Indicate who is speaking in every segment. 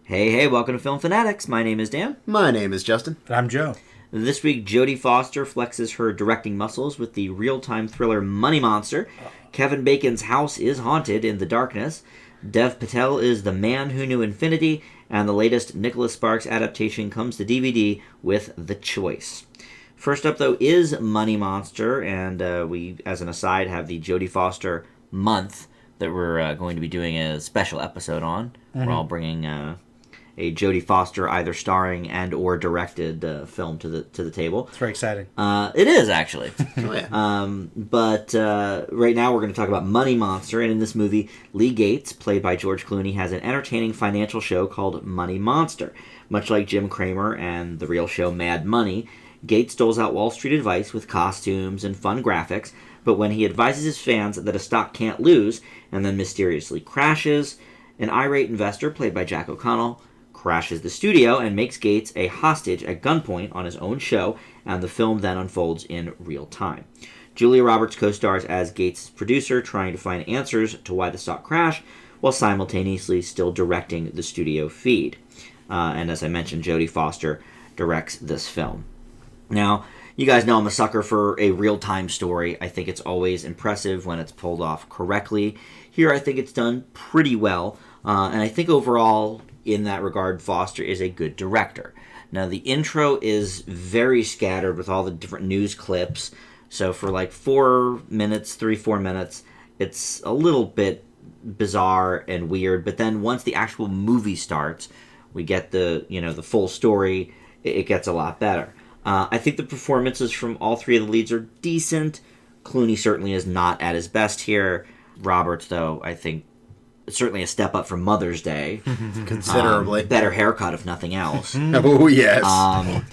Speaker 1: Hey, welcome to Film Fanatics. My name is Dan.
Speaker 2: My name is Justin.
Speaker 3: And I'm Joe.
Speaker 1: This week, Jodie Foster flexes her directing muscles with the real-time thriller Money Monster. Kevin Bacon's house is haunted in the darkness. Dev Patel is The Man Who Knew Infinity. And the latest Nicholas Sparks adaptation comes to DVD with The Choice. First up, though, is Money Monster. And we, as an aside, have the Jodie Foster month that we're going to be doing a special episode on. Mm-hmm. We're all bringing a Jodie Foster either starring and or directed film to the table.
Speaker 3: It's very exciting.
Speaker 1: It is, actually.
Speaker 2: Oh, yeah.
Speaker 1: But right now we're going to talk about Money Monster, and in this movie, Lee Gates, played by George Clooney, has an entertaining financial show called Money Monster. Much like Jim Cramer and the real show Mad Money, Gates doles out Wall Street advice with costumes and fun graphics, but when he advises his fans that a stock can't lose and then mysteriously crashes, an irate investor, played by Jack O'Connell, crashes the studio and makes Gates a hostage at gunpoint on his own show, and the film then unfolds in real time. Julia Roberts co-stars as Gates' producer, trying to find answers to why the stock crashed, while simultaneously still directing the studio feed. And as I mentioned, Jodie Foster directs this film. Now, you guys know I'm a sucker for a real-time story. I think it's always impressive when it's pulled off correctly. Here, I think it's done pretty well, and I think overall, in that regard, Foster is a good director. Now, the intro is very scattered with all the different news clips. So for like 4 minutes, 4 minutes, it's a little bit bizarre and weird. But then once the actual movie starts, we get the full story. It gets a lot better. I think the performances from all three of the leads are decent. Clooney certainly is not at his best here. Roberts, though, I think, certainly a step up from Mother's Day.
Speaker 2: Considerably.
Speaker 1: Better haircut, if nothing else.
Speaker 2: Oh, yes.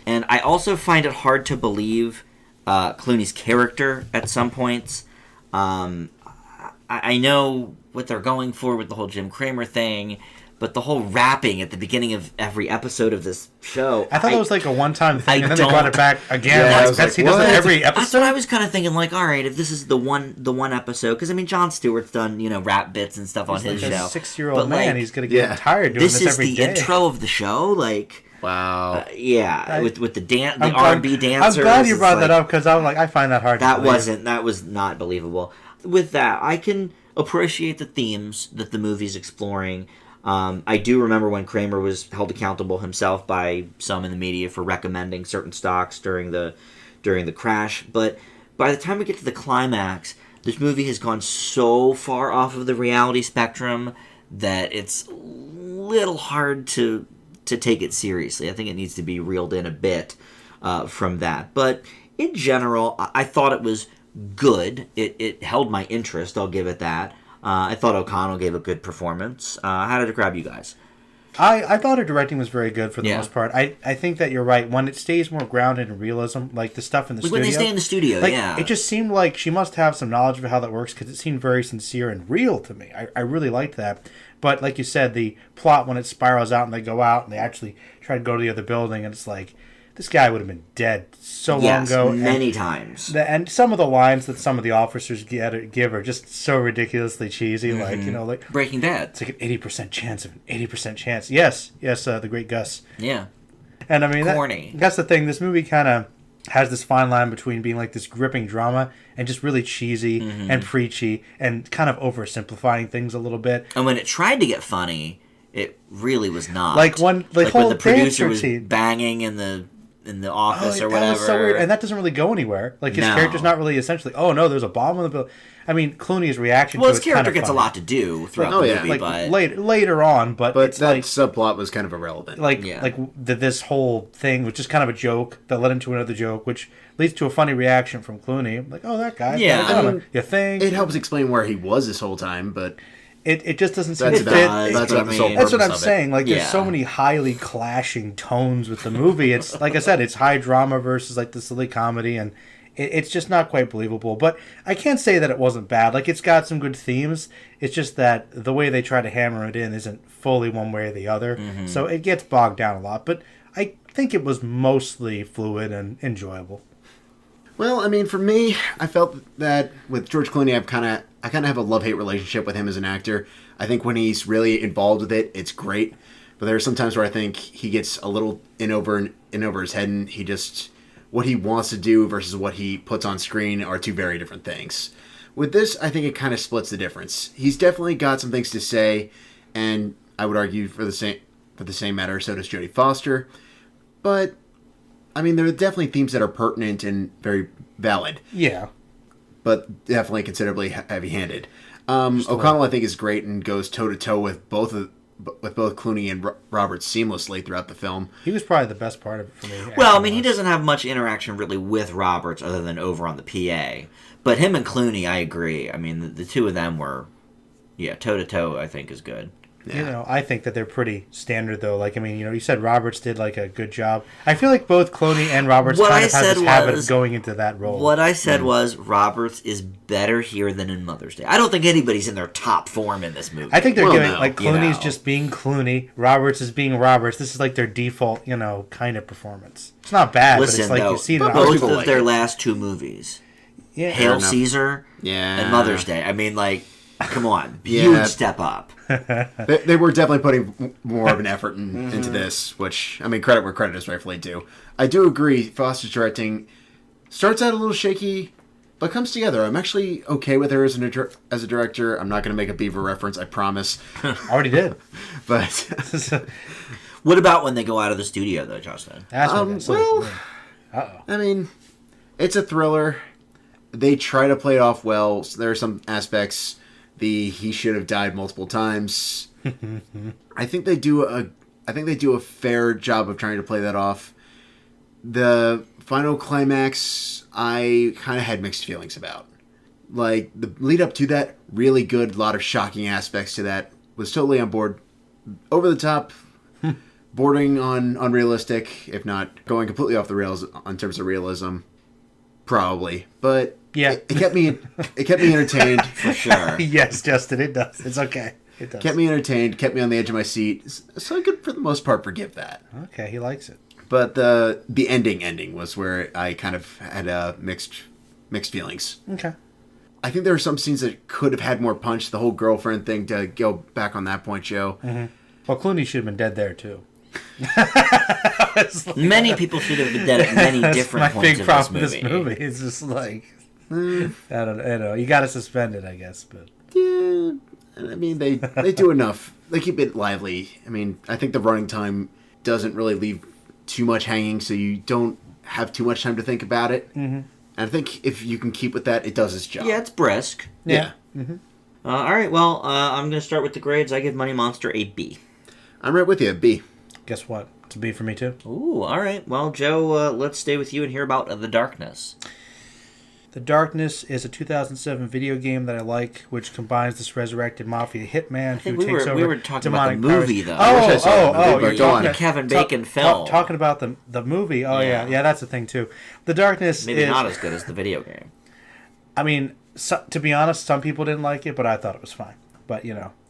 Speaker 1: And I also find it hard to believe Clooney's character at some points. I know what they're going for with the whole Jim Cramer thing, but the whole rapping at the beginning of every episode of this show...
Speaker 3: I thought it was like a one-time thing, and then they brought it back again. Yeah, he does it every episode.
Speaker 1: That's what I was kind of thinking, like, all right, if this is the one episode... Because, I mean, Jon Stewart's done, rap bits and stuff on his show.
Speaker 3: He's like a 6-year-old man. Like, he's going to get tired doing this every day.
Speaker 1: This is the intro of the show? Like...
Speaker 2: Wow.
Speaker 1: With the R&B dancers.
Speaker 3: I'm glad you brought that up, because I find that hard to believe.
Speaker 1: That was not believable. With that, I can appreciate the themes that the movie's exploring. I do remember when Cramer was held accountable himself by some in the media for recommending certain stocks during the crash. But by the time we get to the climax, this movie has gone so far off of the reality spectrum that it's a little hard to take it seriously. I think it needs to be reeled in a bit from that. But in general, I thought it was good. It held my interest, I'll give it that. I thought O'Connell gave a good performance. How did it grab you guys?
Speaker 3: I thought her directing was very good for the most part. I think that you're right. When it stays more grounded in realism, like the stuff in the studio.
Speaker 1: When they stay in the studio,
Speaker 3: It just seemed like she must have some knowledge of how that works, because it seemed very sincere and real to me. I really liked that. But like you said, the plot, when it spirals out and they go out and they actually try to go to the other building, and it's like, this guy would have been dead so long ago.
Speaker 1: Many times.
Speaker 3: And some of the lines that some of the officers give are just so ridiculously cheesy.
Speaker 1: Mm-hmm.
Speaker 3: Like
Speaker 1: Breaking Bad.
Speaker 3: It's like an 80% chance of an 80% chance. Yes, the great Gus.
Speaker 1: Yeah.
Speaker 3: And I mean,
Speaker 1: corny.
Speaker 3: That's the thing. This movie kind of has this fine line between being like this gripping drama and just really cheesy and preachy and kind of oversimplifying things a little bit.
Speaker 1: And when it tried to get funny, it really was not.
Speaker 3: Like when
Speaker 1: the producer was banging in the office or whatever.
Speaker 3: That was so weird. And that doesn't really go anywhere. Like, his character's not really essentially, oh no, there's a bomb on the building. I mean, Clooney's reaction to it.
Speaker 1: Well, his character gets a lot to do throughout the movie, but
Speaker 3: later on, but
Speaker 2: it's that subplot was kind of irrelevant.
Speaker 3: This whole thing was just kind of a joke that led into another joke, which leads to a funny reaction from Clooney. Like, oh, that guy.
Speaker 1: Yeah.
Speaker 3: I mean, you think
Speaker 2: it helps explain where he was this whole time, but
Speaker 3: It just doesn't seem to fit.
Speaker 1: That's
Speaker 3: what I'm saying. Like, there's so many highly clashing tones with the movie. It's like I said, it's high drama versus like the silly comedy, and it's just not quite believable. But I can't say that it wasn't bad. Like, it's got some good themes. It's just that the way they try to hammer it in isn't fully one way or the other. Mm-hmm. So it gets bogged down a lot. But I think it was mostly fluid and enjoyable.
Speaker 2: Well, I mean, for me, I felt that with George Clooney, I kind of have a love-hate relationship with him as an actor. I think when he's really involved with it, it's great. But there are some times where I think he gets a little in over his head, and what he wants to do versus what he puts on screen are two very different things. With this, I think it kind of splits the difference. He's definitely got some things to say, and I would argue for the same matter, so does Jodie Foster. But I mean, there are definitely themes that are pertinent and very valid.
Speaker 3: Yeah.
Speaker 2: But definitely considerably heavy-handed. O'Connell, I think, is great and goes toe-to-toe with both Clooney and Roberts seamlessly throughout the film.
Speaker 3: He was probably the best part of it for me.
Speaker 1: Well, I mean, he doesn't have much interaction really with Roberts other than over on the PA. But him and Clooney, I agree. I mean, the two of them were, toe-to-toe, I think, is good.
Speaker 3: Yeah. I think that they're pretty standard, though. Like, I mean, you said Roberts did, like, a good job. I feel like both Clooney and Roberts kind of have this habit of going into that role.
Speaker 1: What I said was Roberts is better here than in Mother's Day. I don't think anybody's in their top form in this movie.
Speaker 3: I think they're giving, Clooney's just being Clooney, Roberts is being Roberts. This is, like, their default, kind of performance. It's not bad, but it's like you see it.
Speaker 1: Both of their last two movies, Hail Caesar and Mother's Day. I mean, like, come on, huge step up.
Speaker 2: They were definitely putting more of an effort into this, which, I mean, credit where credit is rightfully due. I do agree, Foster's directing starts out a little shaky, but comes together. I'm actually okay with her as a director. I'm not going to make a Beaver reference, I promise.
Speaker 3: Already did.
Speaker 2: But
Speaker 1: what about when they go out of the studio, though, Justin?
Speaker 2: I mean, it's a thriller. They try to play it off well. So there are some aspects. He should have died multiple times. I think they do a fair job of trying to play that off. The final climax, I kind of had mixed feelings about. Like, the lead up to that, really good, a lot of shocking aspects to that. Was totally on board. Over the top, bordering on unrealistic, if not going completely off the rails in terms of realism. Probably. But
Speaker 3: yeah,
Speaker 2: it kept me entertained.
Speaker 1: For sure.
Speaker 3: Yes, Justin, it does. It's okay. It does.
Speaker 2: Kept me entertained, kept me on the edge of my seat. So I could, for the most part, forgive that.
Speaker 3: Okay, he likes it.
Speaker 2: But the ending was where I kind of had mixed feelings.
Speaker 3: Okay.
Speaker 2: I think there are some scenes that could have had more punch. The whole girlfriend thing, to go back on that point, Joe.
Speaker 3: Mm-hmm. Well, Clooney should have been dead there, too.
Speaker 1: Many people should have been dead at many different points in this movie.
Speaker 3: That's my big problem with this movie. It's just like, I don't know. You got to suspend it, I guess. But
Speaker 2: yeah, I mean, they do enough. They keep it lively. I mean, I think the running time doesn't really leave too much hanging, so you don't have too much time to think about it. Mm-hmm. And I think if you can keep with that, it does its job.
Speaker 1: Yeah, it's brisk.
Speaker 2: Yeah.
Speaker 3: Mm-hmm.
Speaker 1: All right, well, I'm going to start with the grades. I give Money Monster a B.
Speaker 2: I'm right with you, a B.
Speaker 3: Guess what? It's a B for me, too.
Speaker 1: Ooh, all right. Well, Joe, let's stay with you and hear about The Darkness.
Speaker 3: The Darkness is a 2007 video game that I like, which combines this resurrected mafia hitman who takes over.
Speaker 1: We were talking
Speaker 3: demonic
Speaker 1: about the movie,
Speaker 3: powers.
Speaker 1: though.
Speaker 3: You're
Speaker 1: talking the Kevin Bacon film.
Speaker 3: Talking about the movie. Oh, yeah, that's the thing, too. The Darkness
Speaker 1: Maybe not as good as the video game.
Speaker 3: I mean, to be honest, some people didn't like it, but I thought it was fine. But,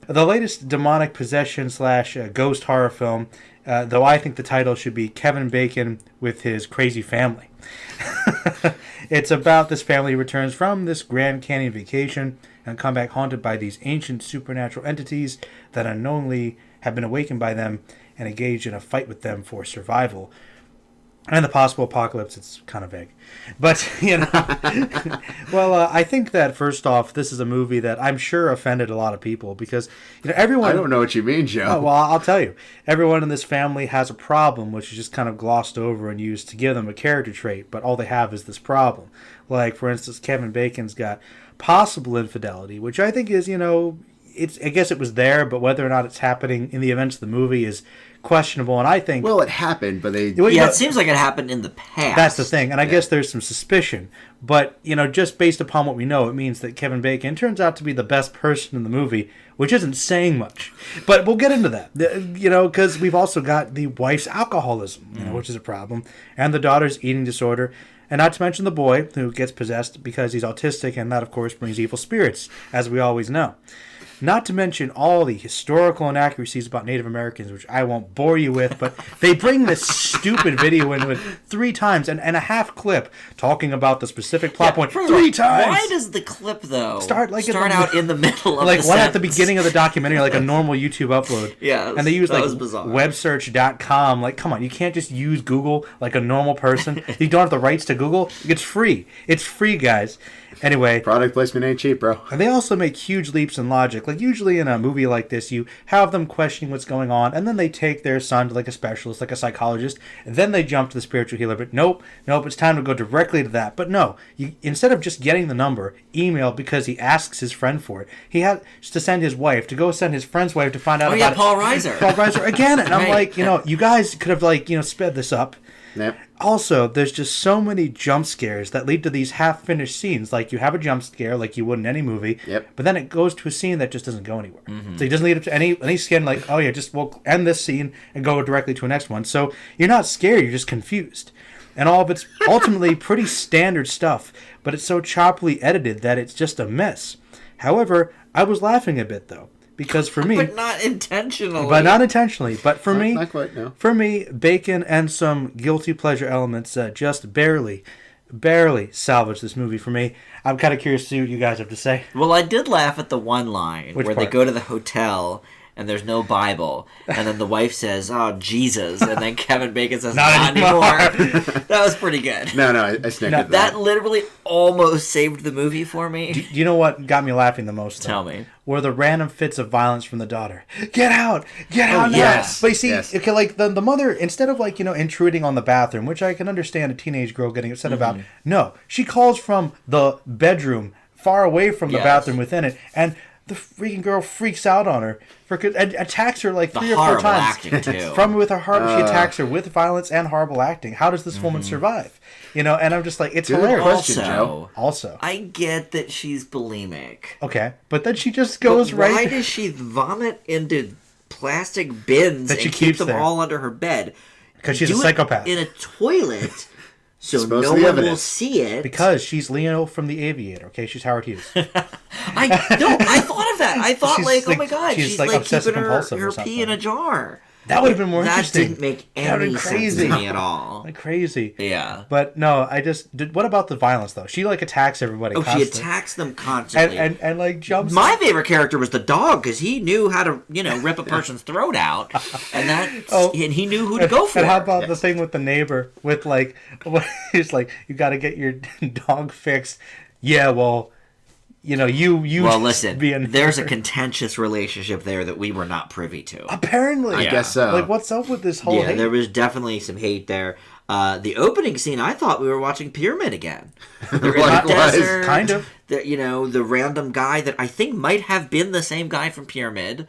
Speaker 3: The latest demonic possession / ghost horror film, though I think the title should be Kevin Bacon with his crazy family. It's about this family who returns from this Grand Canyon vacation and come back haunted by these ancient supernatural entities that unknowingly have been awakened by them and engaged in a fight with them for survival. And the possible apocalypse, it's kind of vague. But, well, I think that, first off, this is a movie that I'm sure offended a lot of people because, everyone...
Speaker 2: I don't know what you mean, Joe.
Speaker 3: Oh, well, I'll tell you. Everyone in this family has a problem, which is just kind of glossed over and used to give them a character trait, but all they have is this problem. Like, for instance, Kevin Bacon's got possible infidelity, which I think is, I guess it was there, but whether or not it's happening in the events of the movie is questionable, and I think...
Speaker 2: Well, it happened, but they...
Speaker 1: Yeah, it seems like it happened in the past.
Speaker 3: That's the thing, and I guess there's some suspicion. But, just based upon what we know, it means that Kevin Bacon turns out to be the best person in the movie, which isn't saying much. But we'll get into that, because we've also got the wife's alcoholism, which is a problem, and the daughter's eating disorder, and not to mention the boy, who gets possessed because he's autistic, and that, of course, brings evil spirits, as we always know. Not to mention all the historical inaccuracies about Native Americans, which I won't bore you with, but they bring this stupid video into it 3 times and a half clip talking about the specific plot point 3 times.
Speaker 1: Why does the clip, though,
Speaker 3: start
Speaker 1: out in the middle of
Speaker 3: like
Speaker 1: the
Speaker 3: one
Speaker 1: sentence?
Speaker 3: at the beginning of the documentary, like a normal YouTube upload.
Speaker 1: Yeah,
Speaker 3: and they use like
Speaker 1: bizarre.
Speaker 3: websearch.com. Like, come on, you can't just use Google like a normal person. You don't have the rights to Google. It's free. It's free, guys. Anyway,
Speaker 2: Product placement ain't cheap, bro.
Speaker 3: they also make huge leaps in logic. Like, usually in a movie like this, you have them questioning what's going on, and then they take their son to like a specialist, like a psychologist, and then they jump to the spiritual healer. But nope, it's time to go directly to that. But no, instead of just getting the number, email, because he asks his friend for it, he had to send his wife, to go send his friend's wife to find out about
Speaker 1: Paul Reiser.
Speaker 3: Paul Reiser again. And I'm
Speaker 1: Right.
Speaker 3: like, you guys could have sped this up.
Speaker 2: Yep.
Speaker 3: Also, there's just so many jump scares that lead to these half-finished scenes. Like, you have a jump scare, like you would in any movie,
Speaker 2: Yep.
Speaker 3: but then it goes to a scene that just doesn't go anywhere. So it doesn't lead up to any skin, like, oh yeah, we'll end this scene and go directly to a next one. So you're not scared, you're just confused. And all of it's ultimately pretty standard stuff, but it's so choppily edited that it's just a mess. However, I was laughing a bit, though. Because for me,
Speaker 1: But not intentionally.
Speaker 3: But for me,
Speaker 2: Not quite, no.
Speaker 3: for me, bacon and some guilty pleasure elements just barely salvage this movie for me. I'm kind of curious to see what you guys have to say.
Speaker 1: Well, I did laugh at the one line
Speaker 3: Which
Speaker 1: where they
Speaker 3: part?
Speaker 1: go to the hotel and there's no Bible, and then the wife says, "Oh, Jesus," and then Kevin Bacon says,
Speaker 3: Not
Speaker 1: "Not anymore." That was pretty good.
Speaker 2: No, I snickered at
Speaker 1: That
Speaker 2: that.
Speaker 1: literally almost saved the movie for me.
Speaker 3: Do you know what got me laughing the most? Though?
Speaker 1: Tell me.
Speaker 3: Were the random fits of violence from the daughter. Get out now.
Speaker 2: yes,
Speaker 3: But you see,
Speaker 2: yes.
Speaker 3: okay, like the mother, instead of like, intruding on the bathroom, which I can understand a teenage girl getting upset about, no, she calls from the bedroom, far away from the
Speaker 1: Yes.
Speaker 3: bathroom within it, and the freaking girl freaks out on her and attacks her like 3 or 4
Speaker 1: horrible
Speaker 3: times.
Speaker 1: acting, too.
Speaker 3: With her heart, she attacks her with violence and horrible acting. How does this woman survive? And I'm just like, it's
Speaker 2: Good
Speaker 3: hilarious.
Speaker 2: question.
Speaker 1: Also,
Speaker 3: Also,
Speaker 1: I get that she's bulimic.
Speaker 3: okay, but then she just goes
Speaker 1: But why
Speaker 3: right.
Speaker 1: does she vomit into plastic bins
Speaker 3: That she
Speaker 1: and keep
Speaker 3: keeps
Speaker 1: them
Speaker 3: there?
Speaker 1: all under her bed?
Speaker 3: 'Cause she's a
Speaker 1: Do it
Speaker 3: psychopath.
Speaker 1: in a toilet, so
Speaker 2: Exposed
Speaker 1: no
Speaker 2: to the
Speaker 1: one will
Speaker 2: evidence.
Speaker 1: see it.
Speaker 3: Because she's Leo from The Aviator. Okay, she's Howard Hughes.
Speaker 1: I thought of that. I thought
Speaker 3: She's
Speaker 1: like, oh
Speaker 3: like-
Speaker 1: my god,
Speaker 3: she's
Speaker 1: she's
Speaker 3: like
Speaker 1: like
Speaker 3: obsessive
Speaker 1: keeping
Speaker 3: compulsive
Speaker 1: her
Speaker 3: or
Speaker 1: pee in a
Speaker 3: something.
Speaker 1: jar.
Speaker 3: That would have been more
Speaker 1: That
Speaker 3: interesting.
Speaker 1: didn't make
Speaker 3: That would've
Speaker 1: any
Speaker 3: been
Speaker 1: sense
Speaker 3: crazy.
Speaker 1: to me at all.
Speaker 3: Like crazy.
Speaker 1: Yeah.
Speaker 3: But no, what about the violence though? She like attacks everybody.
Speaker 1: Oh, she
Speaker 3: constantly.
Speaker 1: attacks them constantly.
Speaker 3: and like jumps.
Speaker 1: My favorite character was the dog because he knew how to, rip a person's throat out, and and he knew who to go for.
Speaker 3: And how about the thing with the neighbor? With like, he's like, you got to get your dog fixed. Yeah, well, you.
Speaker 1: Well, listen,
Speaker 3: being
Speaker 1: there's a contentious relationship there that we were not privy to.
Speaker 3: apparently.
Speaker 2: I guess so.
Speaker 3: Like, what's up with this whole?
Speaker 1: Yeah,
Speaker 3: hate?
Speaker 1: there was definitely some hate there. The opening scene, I thought we were watching Pyramid again. They're in the
Speaker 2: Likewise.
Speaker 1: desert.
Speaker 3: Kind of.
Speaker 1: The random guy that I think might have been the same guy from Pyramid.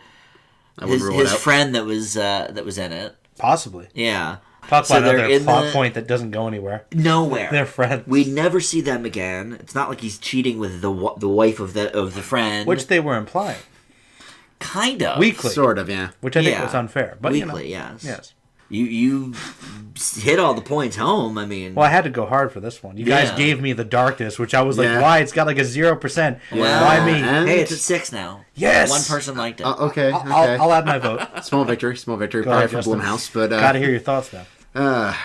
Speaker 2: I would rule it
Speaker 1: His
Speaker 2: out.
Speaker 1: friend that was in it.
Speaker 3: Possibly.
Speaker 1: Yeah.
Speaker 3: Talk
Speaker 1: So
Speaker 3: about
Speaker 1: they're
Speaker 3: another
Speaker 1: in
Speaker 3: plot
Speaker 1: the-
Speaker 3: point that doesn't go anywhere.
Speaker 1: Nowhere.
Speaker 3: They're friends.
Speaker 1: We never see them again. It's not like he's cheating with the wife of the friend.
Speaker 3: Which they were implying.
Speaker 1: kind of
Speaker 3: Weekly.
Speaker 2: Sort of, yeah.
Speaker 3: Which I think
Speaker 1: Yeah.
Speaker 3: was unfair. But
Speaker 1: weekly. Yes.
Speaker 3: Yes.
Speaker 1: You hit all the points home. I mean,
Speaker 3: Well, I had to go hard for this one. You guys
Speaker 1: Yeah.
Speaker 3: gave me the darkness, which I was like,
Speaker 2: Yeah.
Speaker 3: why? It's got like a 0%.
Speaker 1: well,
Speaker 3: Why me?
Speaker 2: and-
Speaker 1: hey, it's at 6 now.
Speaker 3: Yes!
Speaker 1: One person liked it.
Speaker 2: Okay, okay.
Speaker 3: I'll add my vote.
Speaker 2: Small victory, probably
Speaker 3: ahead,
Speaker 2: for
Speaker 3: Justin.
Speaker 2: Blumhouse, but
Speaker 3: Gotta hear your thoughts now.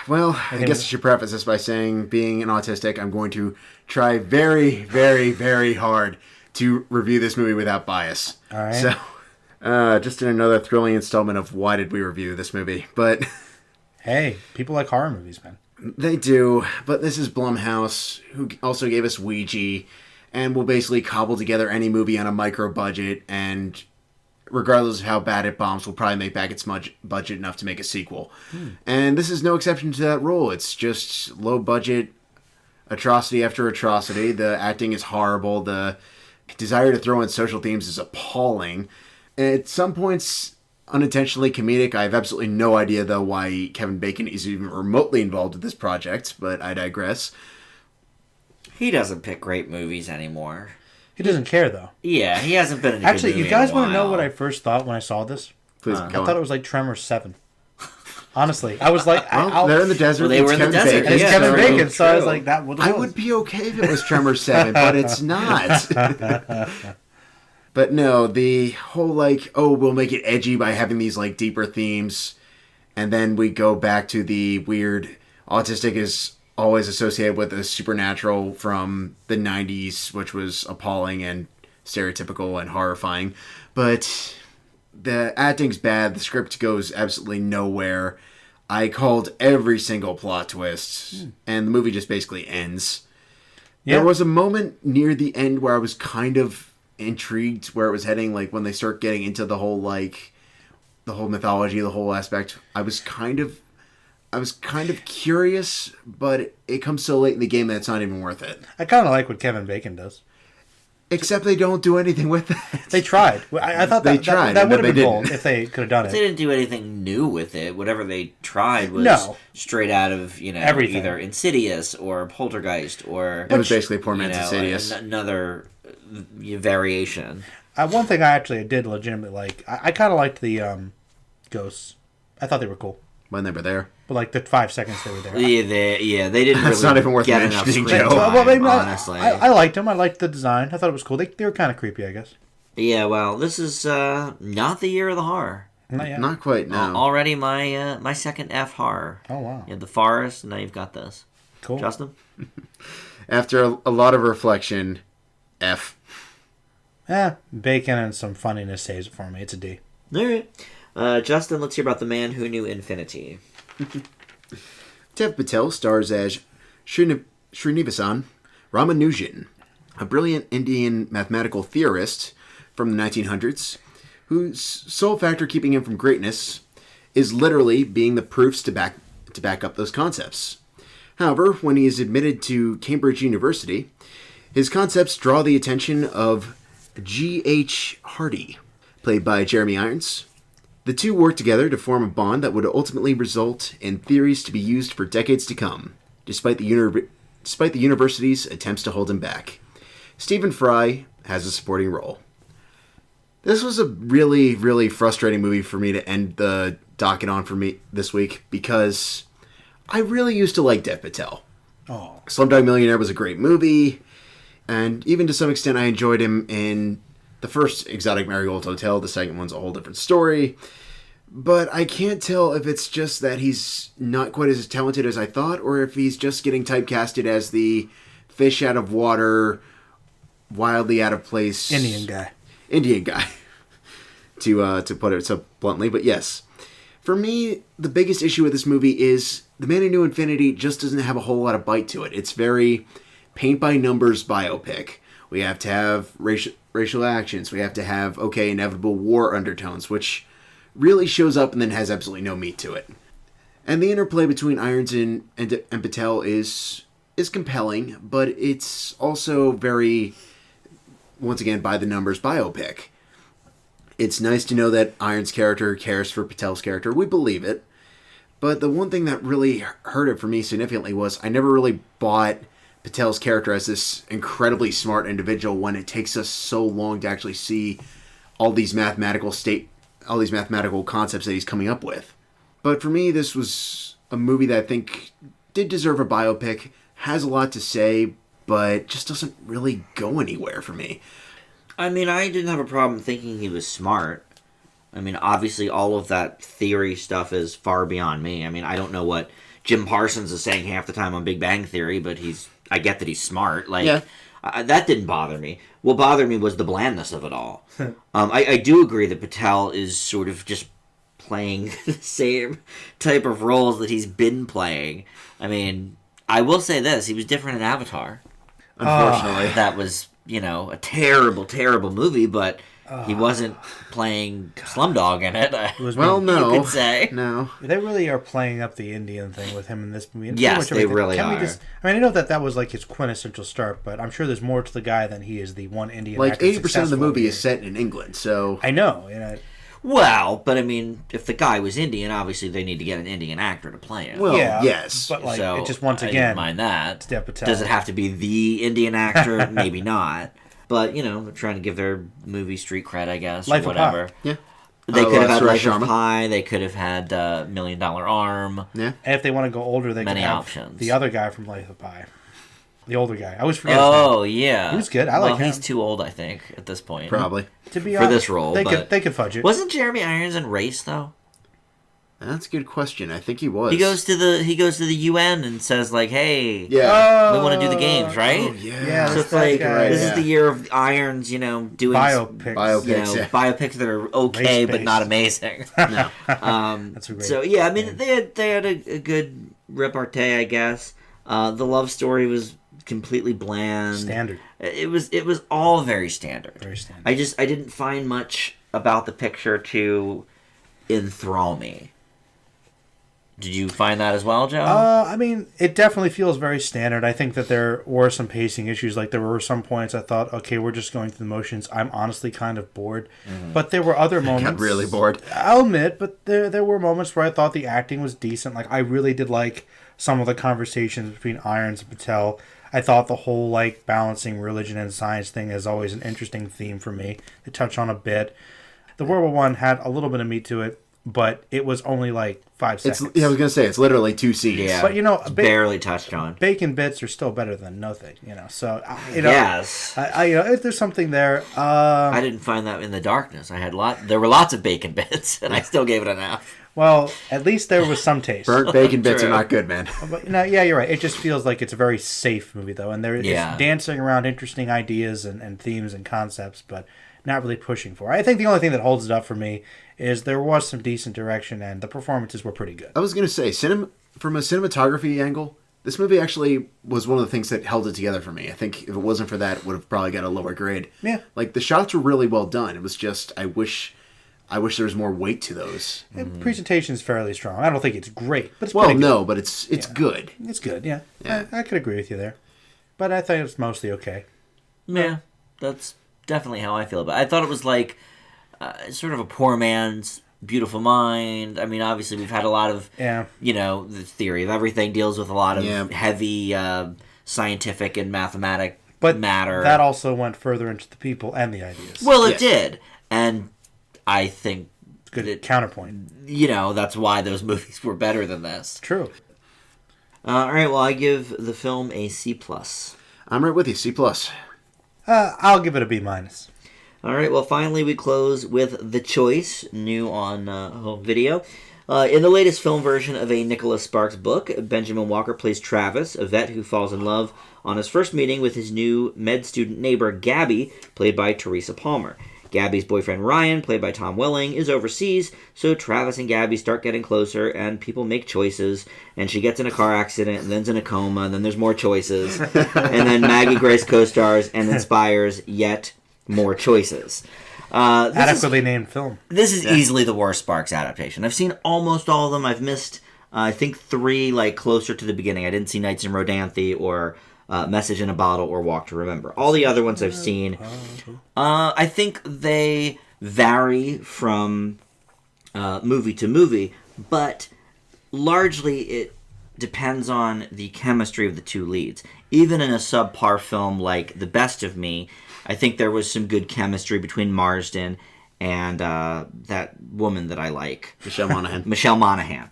Speaker 2: well, I guess I should preface this by saying, being an autistic, I'm going to try very, very, very hard to review this movie without bias.
Speaker 3: All right.
Speaker 2: So, just in another thrilling installment of why did we review this movie? But
Speaker 3: Hey, people like horror movies, man.
Speaker 2: they do. But this is Blumhouse, who also gave us Ouija, and will basically cobble together any movie on a micro budget, and regardless of how bad it bombs, will probably make back its budget enough to make a sequel. And this is no exception to that rule. It's just low budget, atrocity after atrocity. The acting is horrible. The desire to throw in social themes is appalling. At some points, unintentionally comedic. I have absolutely no idea, though, why Kevin Bacon is even remotely involved with this project, but I digress.
Speaker 1: He doesn't pick great movies anymore.
Speaker 3: He doesn't care, though.
Speaker 1: Yeah, he hasn't been in a
Speaker 3: Actually,
Speaker 1: good
Speaker 3: you
Speaker 1: movie
Speaker 3: guys
Speaker 1: in a
Speaker 3: want to know
Speaker 1: while.
Speaker 3: what I first thought when I saw this?
Speaker 2: Please,
Speaker 3: I
Speaker 2: go
Speaker 3: thought
Speaker 2: on.
Speaker 3: it was like Tremor 7. Honestly, I was like,
Speaker 2: Well, they're in the desert.
Speaker 1: Well, they
Speaker 2: it's
Speaker 1: were in the
Speaker 2: Kevin
Speaker 1: desert.
Speaker 2: Bacon.
Speaker 3: and it's
Speaker 1: Yeah,
Speaker 3: Kevin
Speaker 1: true,
Speaker 3: Bacon, so I was
Speaker 1: true.
Speaker 3: like, that would
Speaker 2: I would be okay if it was Tremor 7, but it's not. But no, the whole like, oh, we'll make it edgy by having these like deeper themes, and then we go back to the weird autistic is always associated with the supernatural from the 90s, which was appalling and stereotypical and horrifying. But the acting's bad, the script goes absolutely nowhere. I called every single plot twist, and the movie just basically ends. Yeah. There was a moment near the end where I was kind of intrigued where it was heading, like when they start getting into the whole mythology, the whole aspect. I was kind of curious, but it comes so late in the game that it's not even worth it.
Speaker 3: I kind of like what Kevin Bacon does.
Speaker 2: Except they don't do anything with it.
Speaker 3: They tried. I thought that would have been bold if they could have done it.
Speaker 1: They didn't do anything new with it. Whatever they tried was straight out of, everything. Either Insidious or Poltergeist or...
Speaker 2: It was basically poor man's Insidious.
Speaker 1: Another variation.
Speaker 3: One thing I actually did legitimately like, I kind of liked the ghosts. I thought they were cool.
Speaker 2: When they were there.
Speaker 3: But like the 5 seconds they were there.
Speaker 1: Yeah, they didn't
Speaker 2: That's
Speaker 1: really
Speaker 2: not even worth
Speaker 1: get enough
Speaker 2: mentioning,
Speaker 1: screen
Speaker 2: Joe.
Speaker 1: time, honestly.
Speaker 3: I liked them. I liked the design. I thought it was cool. They were kind of creepy, I guess.
Speaker 1: Yeah, well, this is not the year of the horror.
Speaker 3: Not yet.
Speaker 2: Not quite, no.
Speaker 1: Already my second F horror.
Speaker 3: Oh, wow.
Speaker 1: You had The Forest, and now you've got this.
Speaker 3: Cool.
Speaker 1: Justin?
Speaker 2: After a lot of reflection, F.
Speaker 3: Bacon and some funniness saves it for me. It's a D.
Speaker 1: All right. Justin, let's hear about The Man Who Knew Infinity.
Speaker 2: Dev Patel stars as Srinivasan Ramanujan, a brilliant Indian mathematical theorist from the 1900s, whose sole factor keeping him from greatness is literally being the proofs to back up those concepts. However, when he is admitted to Cambridge University, his concepts draw the attention of G.H. Hardy, played by Jeremy Irons. The two work together to form a bond that would ultimately result in theories to be used for decades to come, despite the university's attempts to hold him back. Stephen Fry has a supporting role. This was a really, really frustrating movie for me to end the docket on for me this week, because I really used to like Dev Patel.
Speaker 3: Oh.
Speaker 2: Slumdog Millionaire was a great movie, and even to some extent I enjoyed him in the first Exotic Marigold Hotel. The second one's a whole different story. But I can't tell if it's just that he's not quite as talented as I thought, or if he's just getting typecasted as the fish out of water, wildly out of place...
Speaker 3: Indian guy.
Speaker 2: to put it so bluntly, but yes. For me, the biggest issue with this movie is The Man Who Knew Infinity just doesn't have a whole lot of bite to it. It's very paint-by-numbers biopic. We have to have racial actions. We have to have, inevitable war undertones, which really shows up and then has absolutely no meat to it. And the interplay between Irons and Patel is compelling, but it's also very, once again, by-the-numbers biopic. It's nice to know that Irons' character cares for Patel's character. We believe it. But the one thing that really hurt it for me significantly was I never really bought Patel's character as this incredibly smart individual when it takes us so long to actually see all these mathematical concepts that he's coming up with. But for me, this was a movie that I think did deserve a biopic, has a lot to say, but just doesn't really go anywhere for me.
Speaker 1: I mean, I didn't have a problem thinking he was smart. I mean, obviously all of that theory stuff is far beyond me. I mean, I don't know what Jim Parsons is saying half the time on Big Bang Theory, but I get that he's smart. That didn't bother me. What bothered me was the blandness of it all. I do agree that Patel is sort of just playing the same type of roles that he's been playing. I mean, I will say this. He was different in Avatar.
Speaker 2: Unfortunately.
Speaker 1: That was, a terrible, terrible movie, but he wasn't playing Slumdog in it.
Speaker 2: No.
Speaker 1: You could say.
Speaker 2: No.
Speaker 3: They really are playing up the Indian thing with him in this movie.
Speaker 1: Yes, they really are.
Speaker 3: I know that was like his quintessential start, but I'm sure there's more to the guy than he is the one Indian
Speaker 2: like
Speaker 3: actor.
Speaker 2: 80% of the movie is set in England, so...
Speaker 3: I know.
Speaker 1: Well, but I mean, if the guy was Indian, obviously they need to get an Indian actor to play him.
Speaker 2: Well, yes.
Speaker 3: But
Speaker 1: so
Speaker 3: it just once
Speaker 1: I
Speaker 3: again,
Speaker 1: didn't mind that.
Speaker 3: Dev Patel.
Speaker 1: Does it have to be the Indian actor? Maybe not. But, they're trying to give their movie street cred, I guess,
Speaker 3: Life
Speaker 1: or whatever.
Speaker 3: of Pi.
Speaker 2: Yeah.
Speaker 1: They could have had Life
Speaker 2: Sharma.
Speaker 1: of Pi. They could have had $1 Million Arm.
Speaker 2: Yeah.
Speaker 3: And if they want to go older, they
Speaker 1: Many
Speaker 3: can have
Speaker 1: options.
Speaker 3: the other guy from Life of Pi. The older guy. I always forget his
Speaker 1: Oh,
Speaker 3: name.
Speaker 1: yeah.
Speaker 3: He was good. I like him.
Speaker 1: He's too old, I think, at this point.
Speaker 2: Probably.
Speaker 3: To be
Speaker 1: for
Speaker 3: honest,
Speaker 1: this role,
Speaker 3: they
Speaker 1: but...
Speaker 3: could fudge it.
Speaker 1: Wasn't Jeremy Irons in Race, though?
Speaker 2: That's a good question. I think he was.
Speaker 1: He goes to the UN and says, like, hey,
Speaker 2: Yeah.
Speaker 1: we want to do the games, right?
Speaker 2: Oh, yeah.
Speaker 3: Yeah,
Speaker 1: So
Speaker 3: that's
Speaker 1: it's like,
Speaker 3: that guy.
Speaker 1: this
Speaker 2: Yeah.
Speaker 1: is the year of Irons, doing
Speaker 3: Biopics.
Speaker 2: Yeah.
Speaker 1: biopics that are okay but
Speaker 3: Race-based.
Speaker 1: not amazing.
Speaker 3: That's a great.
Speaker 1: So yeah, I mean they had a good repartee, I guess. The love story was completely bland.
Speaker 3: Standard.
Speaker 1: It was all very standard.
Speaker 3: Very standard.
Speaker 1: I didn't find much about the picture to enthrall me. Did you find that as well, Joe?
Speaker 3: I mean, it definitely feels very standard. I think that there were some pacing issues. Like, there were some points I thought, okay, we're just going through the motions. I'm honestly kind of bored. But there were other moments.
Speaker 2: Got really bored.
Speaker 3: I'll admit, but there were moments where I thought the acting was decent. Like, I really did like some of the conversations between Irons and Patel. I thought the whole, like, balancing religion and science thing is always an interesting theme for me. They touch on a bit. The World War One had a little bit of meat to it, but it was only like 5 seconds.
Speaker 2: I was gonna say it's literally 2 scenes.
Speaker 1: Yeah.
Speaker 3: But
Speaker 1: barely touched on.
Speaker 3: bacon bits are still better than nothing. So
Speaker 1: Yes.
Speaker 3: if there's something there.
Speaker 1: I didn't find that in the darkness. There were lots of bacon bits, and I still gave it an F.
Speaker 3: Well, at least there was some taste.
Speaker 2: Burnt bacon bits are
Speaker 1: True.
Speaker 2: not good, man.
Speaker 3: But, yeah, you're right. It just feels like it's a very safe movie, though, and it's dancing around interesting ideas and themes and concepts, but not really pushing for it. I think the only thing that holds it up for me is there was some decent direction, and the performances were pretty good.
Speaker 2: I was gonna say, from a cinematography angle, this movie actually was one of the things that held it together for me. I think if it wasn't for that, it would have probably got a lower grade.
Speaker 3: Yeah.
Speaker 2: Like, the shots were really well done. It was just, I wish there was more weight to those.
Speaker 3: The presentation's fairly strong. I don't think it's great, but it's
Speaker 2: Well,
Speaker 3: pretty good.
Speaker 2: no, but it's good.
Speaker 3: It's good, yeah.
Speaker 2: Yeah.
Speaker 3: I could agree with you there. But I think it's mostly okay.
Speaker 1: Yeah, that's definitely how I feel about it. I thought it was like sort of a poor man's Beautiful Mind. I mean, obviously we've had a lot of, the theory of everything deals with a lot of heavy scientific and mathematic matter.
Speaker 3: That also went further into the people and the ideas.
Speaker 1: Well, it did. And I think
Speaker 3: good counterpoint.
Speaker 1: That's why those movies were better than this.
Speaker 3: True.
Speaker 1: All right, well, I give the film a C+.
Speaker 2: I'm right with you, C+.
Speaker 3: I'll give it a B-.
Speaker 1: All right, well, finally we close with The Choice, new on home video. In the latest film version of a Nicholas Sparks book, Benjamin Walker plays Travis, a vet who falls in love on his first meeting with his new med student neighbor, Gabby, played by Teresa Palmer. Gabby's boyfriend, Ryan, played by Tom Welling, is overseas, so Travis and Gabby start getting closer, and people make choices, and she gets in a car accident, and then's in a coma, and then there's more choices, and then Maggie Grace co-stars and inspires yet more choices.
Speaker 3: Adequately named film.
Speaker 1: This is easily the worst Sparks adaptation. I've seen almost all of them. I've missed, I think, 3, like, closer to the beginning. I didn't see Nights in Rodanthe or Message in a Bottle or Walk to Remember. All the other ones I've seen. I think they vary from movie to movie, but largely it depends on the chemistry of the two leads. Even in a subpar film like The Best of Me, I think there was some good chemistry between Marsden and that woman that I like.
Speaker 2: Michelle Monaghan.
Speaker 1: Michelle Monaghan.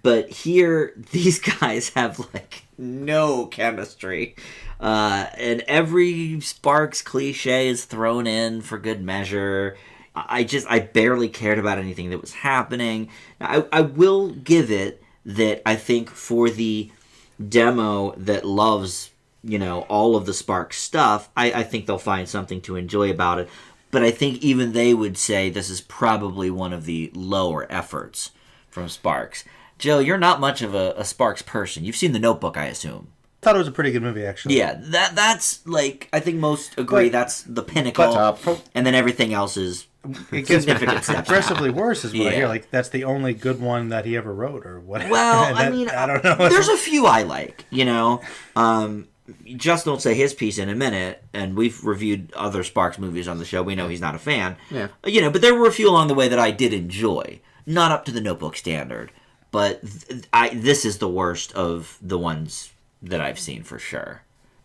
Speaker 1: But here, these guys have, like, no chemistry. And every Sparks cliche is thrown in for good measure. I barely cared about anything that was happening. I will give it that I think for the demo that loves, all of the Sparks stuff, I think they'll find something to enjoy about it. But I think even they would say this is probably one of the lower efforts from Sparks. Joe, you're not much of a Sparks person. You've seen The Notebook, I assume.
Speaker 3: Thought it was a pretty good movie, actually.
Speaker 1: Yeah, that's like, I think most agree that's the pinnacle, and then everything else is
Speaker 3: it gets
Speaker 1: significant steps
Speaker 3: progressively
Speaker 1: down.
Speaker 3: worse, is what I hear. Like, that's the only good one that he ever wrote, or whatever.
Speaker 1: Well, I mean,
Speaker 3: I don't know.
Speaker 1: There's a few I like, Justin will say his piece in a minute, and we've reviewed other Sparks movies on the show. We know he's not a fan.
Speaker 2: Yeah.
Speaker 1: But there were a few along the way that I did enjoy. Not up to The Notebook standard, but this is the worst of the ones that I've seen for sure.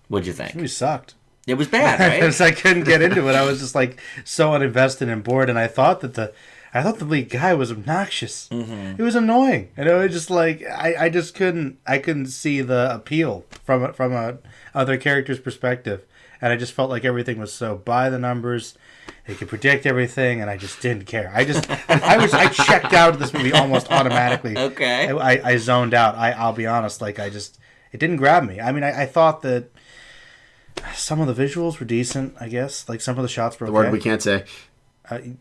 Speaker 1: What'd you think?
Speaker 3: It sucked.
Speaker 1: It was bad, right?
Speaker 3: I couldn't get into it. I was just like so uninvested and bored, and I thought that I thought the lead guy was obnoxious.
Speaker 1: Mm-hmm.
Speaker 3: It was annoying, and it was just like I just couldn't see the appeal from a other character's perspective, and I just felt like everything was so by the numbers. They could predict everything, and I just didn't care. I checked out of this movie almost automatically.
Speaker 1: Okay.
Speaker 3: I zoned out. I'll be honest, like it didn't grab me. I mean, I thought that some of the visuals were decent. I guess like some of the shots were okay.
Speaker 2: The word we can't say.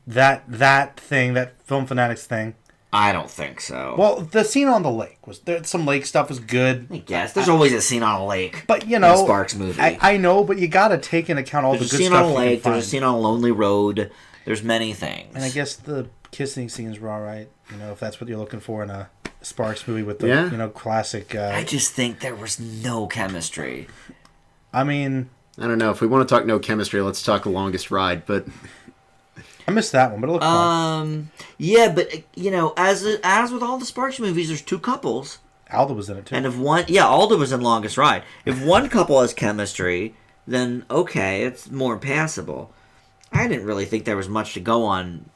Speaker 3: That thing, that Film Fanatics thing.
Speaker 1: I don't think so.
Speaker 3: Well, the scene on the lake was there. Some lake stuff was good.
Speaker 1: I guess there's always a scene on a lake.
Speaker 3: But you
Speaker 1: in
Speaker 3: know,
Speaker 1: a Sparks movie.
Speaker 3: I know, but you got to take into account all
Speaker 1: There's
Speaker 3: the
Speaker 1: a
Speaker 3: good
Speaker 1: scene
Speaker 3: stuff.
Speaker 1: on a
Speaker 3: you
Speaker 1: lake.
Speaker 3: can
Speaker 1: There's a
Speaker 3: find.
Speaker 1: scene on a lonely road. There's many things.
Speaker 3: And I guess the kissing scenes were all right. You know, if that's what you're looking for in a Sparks movie with the classic.
Speaker 1: I just think there was no chemistry.
Speaker 3: I mean,
Speaker 2: I don't know. If we want to talk no chemistry, let's talk The Longest Ride. But
Speaker 3: I missed that one, but it looked fun.
Speaker 1: Yeah, but you know, as with all the Sparks movies, there's two couples.
Speaker 3: Alda was in it too.
Speaker 1: And if one, Alda was in Longest Ride. If one couple has chemistry, then okay, it's more passable. I didn't really think there was much to go on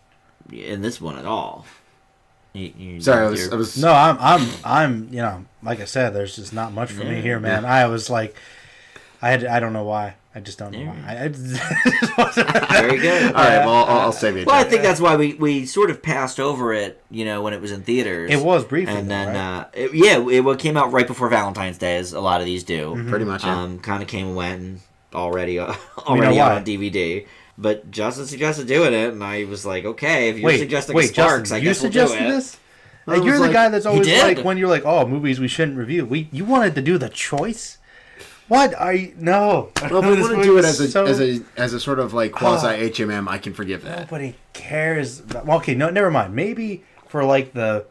Speaker 1: in this one at all.
Speaker 2: Sorry, I was.
Speaker 3: No, I'm. You know, like I said, there's just not much for me here, man. I was like, I don't know why. I just don't know why.
Speaker 1: Very good.
Speaker 2: All right, well, I'll save you.
Speaker 1: Well, I think that's why we sort of passed over it, you know, when it was in theaters.
Speaker 3: It was briefly,
Speaker 1: and then
Speaker 3: right?
Speaker 1: it came out right before Valentine's Day, as a lot of these do.
Speaker 2: Mm-hmm. Pretty much. Yeah.
Speaker 1: Kind of came and went, and already out on DVD. But Justin suggested doing it, and I was like, okay, if you're suggesting Sparks,
Speaker 3: Justin,
Speaker 1: I guess we'll do it.
Speaker 3: This? Like, you're the
Speaker 2: like,
Speaker 3: guy that's always
Speaker 1: did.
Speaker 3: like, when you're like, oh, movies we shouldn't review. You wanted to do the choice? What are you? No.
Speaker 2: Well, if we want to do it as a sort of like quasi HMM, I can forgive that.
Speaker 3: Nobody cares. Well, okay, no, never mind. Maybe for like the.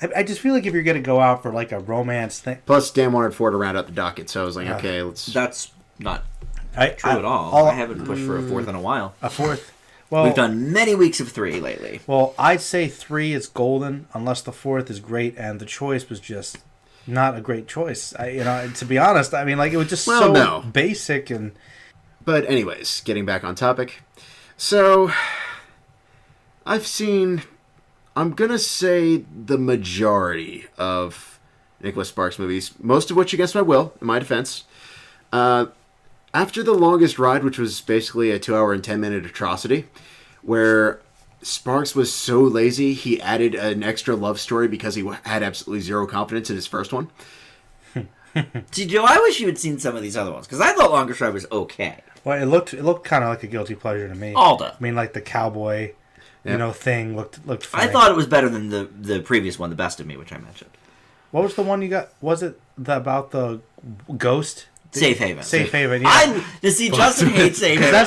Speaker 3: I just feel like if you're gonna go out for like a romance thing.
Speaker 2: Plus, Dan wanted Ford to round out the docket, so I was like, okay, let's.
Speaker 1: That's not true at all. I haven't pushed for a fourth in a while.
Speaker 3: A fourth. Well,
Speaker 1: we've done many weeks of 3 lately.
Speaker 3: Well, I'd say 3 is golden, unless the fourth is great, and the choice was just not a great choice. To be honest, I mean, like it was just basic and.
Speaker 2: But anyways, getting back on topic, so I've seen, I'm gonna say the majority of Nicholas Sparks movies, most of which against my will, in my defense. After The Longest Ride, which was basically a 2-hour and 10-minute atrocity, where Sparks was so lazy, he added an extra love story because he had absolutely zero confidence in his first one.
Speaker 1: See, Joe, I wish you had seen some of these other ones, because I thought Longest Ride was okay.
Speaker 3: Well, it looked kind of like a guilty pleasure to me.
Speaker 1: Alda.
Speaker 3: I mean, like the cowboy, thing looked funny.
Speaker 1: I thought it was better than the previous one, The Best of Me, which I mentioned.
Speaker 3: What was the one you got? Was it about the ghost?
Speaker 1: Safe Haven.
Speaker 3: Safe Haven, yeah.
Speaker 1: Justin hates Safe Haven.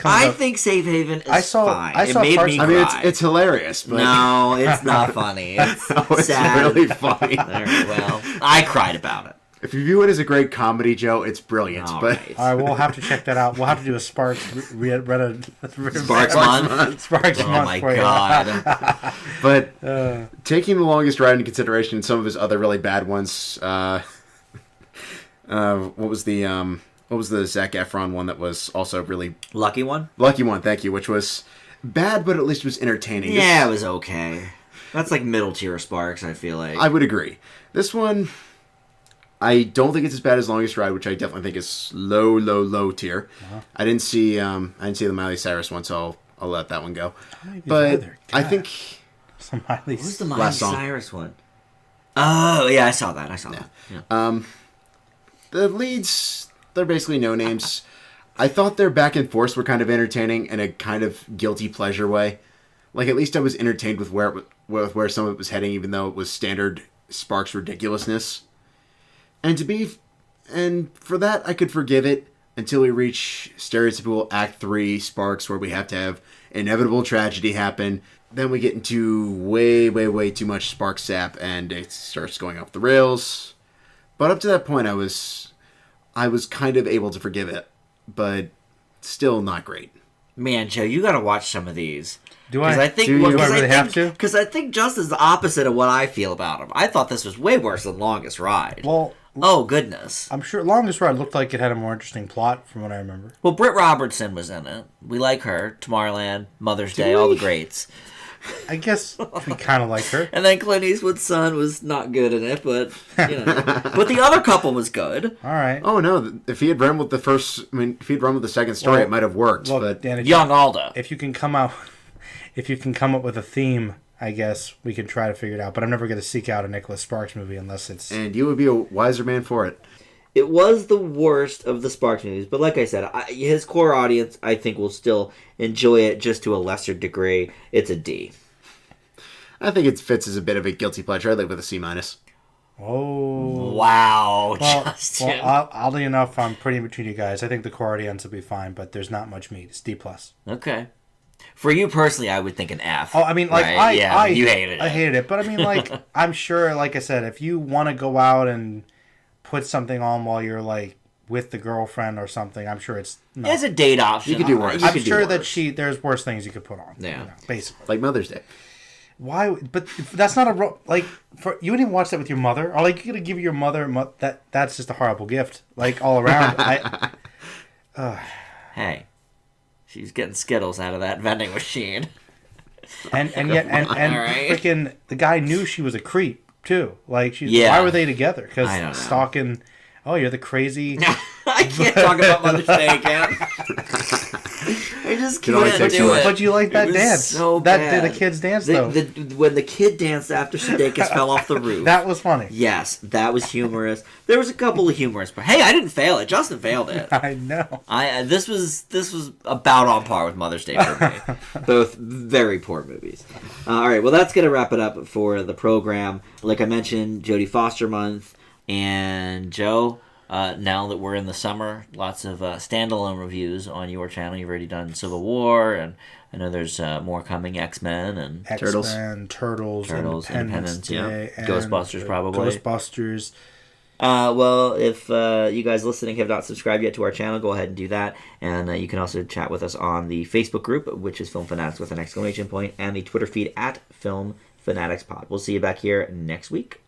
Speaker 1: I think Safe Haven is fine. It made me cry.
Speaker 2: I mean, it's hilarious, but...
Speaker 1: No, it's not funny. It's sad.
Speaker 2: Really funny.
Speaker 1: Well, I cried about it.
Speaker 2: If you view it as a great comedy, Joe, it's brilliant.
Speaker 1: All
Speaker 2: but
Speaker 1: right.
Speaker 3: All right, we'll have to check that out. We'll have to do a Sparks
Speaker 1: Sparks
Speaker 3: month. Sparks
Speaker 1: oh
Speaker 3: month
Speaker 1: my
Speaker 3: for
Speaker 1: god!
Speaker 2: But taking The Longest Ride into consideration, and some of his other really bad ones. What was the Zac Efron one that was also really
Speaker 1: Lucky One?
Speaker 2: Lucky One, thank you, which was bad, but at least was entertaining.
Speaker 1: Yeah, it was okay. That's like middle tier Sparks, I feel like.
Speaker 2: I would agree. This one, I don't think it's as bad as Longest Ride, which I definitely think is low tier. Uh-huh. I didn't see the Miley Cyrus one, so I'll let that one go. But I think
Speaker 3: Who's
Speaker 1: the Miley Cyrus one? Oh yeah, I saw that. Yeah.
Speaker 2: The leads, they're basically no names. I thought their back and forth were kind of entertaining in a kind of guilty pleasure way. Like, at least I was entertained with where some of it was heading, even though it was standard Sparks ridiculousness. And for that, I could forgive it until we reach stereotypical Act 3 Sparks, where we have to have inevitable tragedy happen. Then we get into way too much Sparks sap, and it starts going off the rails. But up to that point, I was kind of able to forgive it, but still not great.
Speaker 1: Man, Joe, you got to watch some of these.
Speaker 3: Do I?
Speaker 1: I think,
Speaker 3: do you really have to?
Speaker 1: Because I think Justin's the opposite of what I feel about him. I thought this was way worse than Longest Ride.
Speaker 3: Well,
Speaker 1: oh goodness,
Speaker 3: I'm sure Longest Ride looked like it had a more interesting plot, from what I remember.
Speaker 1: Well, Britt Robertson was in it. We like her. Tomorrowland, Mother's Day, all the greats.
Speaker 3: I guess we kind of like her.
Speaker 1: And then Clint Eastwood's son was not good in it, but but the other couple was good.
Speaker 3: All right.
Speaker 2: Oh no! If he had run with the second story, it might have worked.
Speaker 3: Look,
Speaker 2: but
Speaker 3: Dan,
Speaker 1: Young Alda.
Speaker 3: if you can come up with a theme, I guess we can try to figure it out. But I'm never going to seek out a Nicholas Sparks movie unless it's.
Speaker 2: And you would be a wiser man for it.
Speaker 1: It was the worst of the Sparks movies, but like I said, his core audience, I think, will still enjoy it just to a lesser degree. It's a D.
Speaker 2: I think it fits as a bit of a guilty pleasure. I'd live with a C-.
Speaker 3: Oh.
Speaker 1: Wow, Justin.
Speaker 3: Well, oddly enough, I'm pretty between you guys. I think the core audience will be fine, but there's not much meat. It's D+.
Speaker 1: Okay. For you personally, I would think an F.
Speaker 3: Oh, I mean, like,
Speaker 1: right? You hated it.
Speaker 3: I hated it. But I mean, like, I'm sure, like I said, if you want to go out and put something on while you're, like, with the girlfriend or something, I'm sure it's... No.
Speaker 1: It's a date option.
Speaker 2: You could do worse.
Speaker 3: I'm sure that there's worse things you could put on.
Speaker 1: Yeah.
Speaker 3: Basically.
Speaker 2: Like Mother's Day.
Speaker 3: Why? But that's not like, you wouldn't even watch that with your mother? Or, like, you're going to give your mother... That's just a horrible gift. Like, all around.
Speaker 1: Hey. She's getting Skittles out of that vending machine.
Speaker 3: And yet
Speaker 1: right.
Speaker 3: freaking the guy knew she was a creep too. Like
Speaker 1: Yeah.
Speaker 3: why were they together?
Speaker 1: I
Speaker 3: Because
Speaker 1: don't know.
Speaker 3: stalking. Oh, you're the crazy.
Speaker 1: I can't talk about Mother's Day again. I just
Speaker 2: only
Speaker 1: can't
Speaker 2: take
Speaker 1: do
Speaker 2: so
Speaker 1: it.
Speaker 2: much.
Speaker 3: But you like that
Speaker 1: It was
Speaker 3: dance?
Speaker 1: so
Speaker 3: that
Speaker 1: bad.
Speaker 3: the kids dance though.
Speaker 1: When the kid danced after Sudeikis fell off the roof.
Speaker 3: That was funny.
Speaker 1: Yes, that was humorous. There was a couple of humorous, but hey, I didn't fail it. Justin failed it.
Speaker 3: I know.
Speaker 1: This was about on par with Mother's Day for me. Both very poor movies. All right, well that's gonna wrap it up for the program. Like I mentioned, Jodie Foster month, and Joe. Now that we're in the summer, lots of standalone reviews on your channel. You've already done Civil War, and I know there's more coming. X-Men and
Speaker 3: X-Men, Turtles, Independence Day, and
Speaker 1: Ghostbusters, probably.
Speaker 3: Ghostbusters.
Speaker 1: Well, if you guys listening have not subscribed yet to our channel, go ahead and do that. And you can also chat with us on the Facebook group, which is Film Fanatics with an exclamation point, and the Twitter feed at Film Fanatics Pod. We'll see you back here next week.